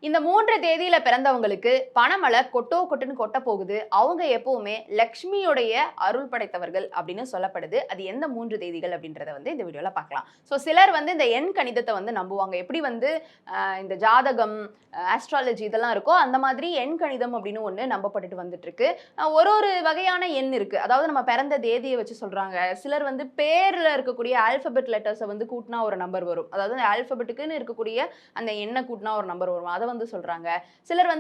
இந்த 3 தேதியில பிறந்தவங்களுக்கு பணமழை கொட்டோ கொட்டுன்னு கொட்ட போகுது. அவங்க எப்பவுமே லக்ஷ்மியுடைய அருள் படைத்தவர்கள் அப்படின்னு சொல்லப்படுது. அது எந்த 3 தேதிகள் அப்படின்றத இந்த வீடியோல பார்க்கலாம். சிலர் இந்த எண் கணிதத்தை நம்புவாங்க. எப்படி இந்த ஜாதகம், ஆஸ்ட்ராலஜி இதெல்லாம் இருக்கோ அந்த மாதிரி எண் கணிதம் அப்படின்னு ஒண்ணு நம்பப்பட்டுட்டு வந்துட்டு இருக்கு. ஒரு வகையான எண் இருக்கு. அதாவது நம்ம பிறந்த தேதியை வச்சு சொல்றாங்க. சிலர் பேர்ல இருக்கக்கூடிய ஆல்பபெட் லெட்டர்ஸை கூட்டினா ஒரு நம்பர் வரும். அதாவது ஆல்பபெட்டுக்குன்னு இருக்கக்கூடிய அந்த எண்ணை கூட்டினா ஒரு நம்பர் வரும். அதை சொல்றாங்க. சிலர்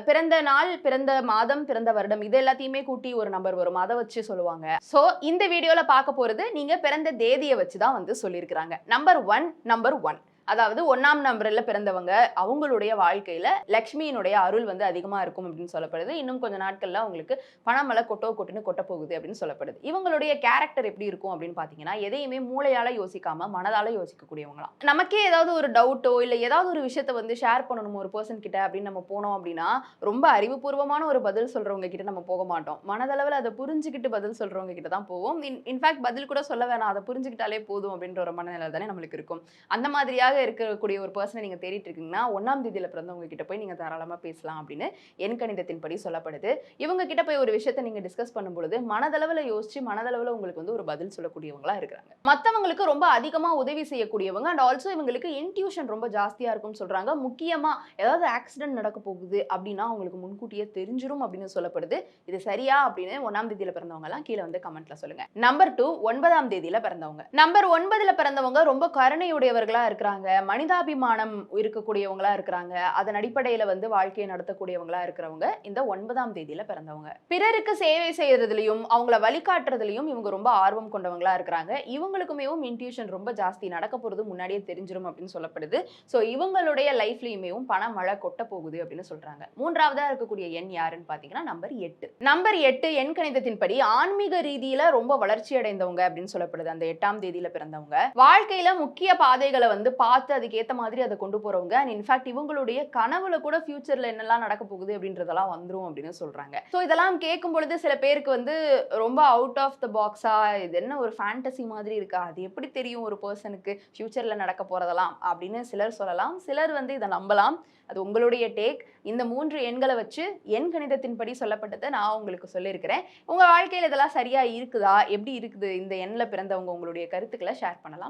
பிறந்த நாள், பிறந்த மாதம், பிறந்த வருடம் இது எல்லாத்தையுமே கூட்டி ஒரு நம்பர் வரும். அதை வச்சு சொல்லுவாங்க. சோ இந்த வீடியோல பார்க்க போறது நீங்க பிறந்த தேதியை வச்சு தான் சொல்லியிருக்கிறாங்க. நம்பர் 1 அதாவது 1ஆம் நம்பர்ல பிறந்தவங்க அவங்களுடைய வாழ்க்கையில லக்ஷ்மியினுடைய அருள் அதிகமா இருக்கும் அப்படின்னு சொல்லப்படுது. இன்னும் கொஞ்ச நாட்கள்ல அவங்களுக்கு பணமழை கொட்டோ கொட்டுன்னு கொட்ட போகுது அப்படின்னு சொல்லப்படுது. இவங்களுடைய கேரக்டர் எப்படி இருக்கும் அப்படின்னு பாத்தீங்கன்னா, எதையுமே மூளையால யோசிக்காம மனதால யோசிக்கக்கூடியவங்களாம். நமக்கே ஏதாவது ஒரு டவுட்டோ இல்ல ஏதாவது ஒரு விஷயத்த ஷேர் பண்ணணும் ஒரு பர்சன் கிட்ட அப்படின்னு நம்ம போனோம் அப்படின்னா, ரொம்ப அறிவுபூர்வமான ஒரு பதில் சொல்றவங்க கிட்ட நம்ம போக மாட்டோம். மனதளவில் அதை புரிஞ்சுக்கிட்டு பதில் சொல்றவங்க கிட்ட தான் போவோம். இன்ஃபேக்ட் பதில் கூட சொல்ல வேணாம், அதை புரிஞ்சுக்கிட்டாலே போதும் அப்படின்ற ஒரு மனநிலை தானே நம்மளுக்கு இருக்கும். அந்த மாதிரியாக இருக்கக்கூடிய ஒரு பர்சனை நீங்க தேடிட்டு இருக்கீங்கன்னா 1ஆம் தேதியில பிறந்தவங்க கிட்ட போய் நீங்க தாராளமா பேசலாம் அப்படின்னு எண் கணிதத்தின்படி சொல்லப்படுது. இவங்க கிட்ட போய் ஒரு விஷயத்தை நீங்க டிஸ்கஸ் பண்ணும்பொழுது மனதளவுல யோசிச்சு மனதளவுல உங்களுக்கு ஒரு பதில் சொல்லக்கூடியவங்களா இருக்கிறாங்க. மத்தவங்களுக்கு ரொம்ப அதிகமா உதவி செய்யக்கூடியவங்க அண்ட் ஆல்சோ இவங்களுக்கு இன்ட்யூஷன் ரொம்ப ஜாஸ்தியா இருக்கும்னு சொல்றாங்க. முக்கியமா ஏதாவது ஆக்சிடென்ட் நடக்க போகுது அப்படின்னா அவங்களுக்கு முன்கூட்டியே தெரிஞ்சிரும் அப்படின்னு சொல்லப்படுது. இது சரியா அப்படின்னு 1ஆம் தேதியில பிறந்தவங்க எல்லாம் கீழே கமெண்ட்ல சொல்லுங்க. நம்பர் 2 9ஆம் தேதியில பிறந்தவங்க. நம்பர் 9ல பிறந்தவங்க ரொம்ப கருணையுடையவர்களா இருக்கிறாங்க. மனிதாபிமானம் இருக்கக்கூடியவங்களா இருக்கிறாங்க. அதன் அடிப்படையில வாழ்க்கையை நடத்தக்கூடியவங்களா இருக்கிறவங்க இந்த 9ஆம் தேதியில பிறந்தவங்க. பிறருக்கு சேவை செய்யறதுலயும் அவங்கள வழிகாட்டுறதுலயும் இவங்க ரொம்ப ஆர்வம் கொண்டவங்களா இருக்கிறாங்க. இவங்களுக்குமே இன்ட்யூஷன் ரொம்ப ஜாஸ்தி, நடக்க போறது முன்னாடியே தெரிஞ்சிரும் அப்படின்னு சொல்லப்படுது. சோ இவங்களுடைய லைஃப்லயுமே பண மழை கொட்ட போகுது அப்படின்னு சொல்றாங்க. 3ஆவதா இருக்கக்கூடிய எண் யாருன்னு பாத்தீங்கன்னா நம்பர் 8. நம்பர் 8 எண் கணிதத்தின்படி ஆன்மீக ரீதியில ரொம்ப வளர்ச்சி அடைந்தவங்க அப்படின்னு சொல்லப்படுது. அந்த 8ஆம் தேதியில பிறந்தவங்க வாழ்க்கையில முக்கிய பாதைகளை பார்த்து அதுக்கு ஏத்த மாதிரி அதை கொண்டு போறவங்க. அண்ட் இன்ஃபேக்ட் இவங்களுடைய கனவுல கூட ஃபியூச்சர்ல என்னெல்லாம் நடக்க போகுது அப்படின்றதெல்லாம் வந்துரும் அப்படின்னு சொல்றாங்க. சோ இதெல்லாம் கேட்கும் பொழுது சில பேருக்கு ரொம்ப அவுட் ஆஃப் த பாக்ஸா, இது என்ன ஒரு ஃபேண்டசி மாதிரி இருக்கா, அது எப்படி தெரியும் ஒரு பர்சனுக்கு ஃபியூச்சர்ல நடக்க போறதெல்லாம் அப்படின்னு சிலர் சொல்லலாம். சிலர் இதை நம்பலாம். அது உங்களுடைய டேக். இந்த 3 எண்களை வச்சு எண் கணிதத்தின்படி சொல்லப்பட்டதை நான் உங்களுக்கு சொல்லியிருக்கிறேன். உங்க வாழ்க்கையில இதெல்லாம் சரியா இருக்குதா, எப்படி இருக்குது, இந்த எண்ணில் பிறந்தவங்க உங்களுடைய கருத்துக்களை ஷேர் பண்ணலாம்.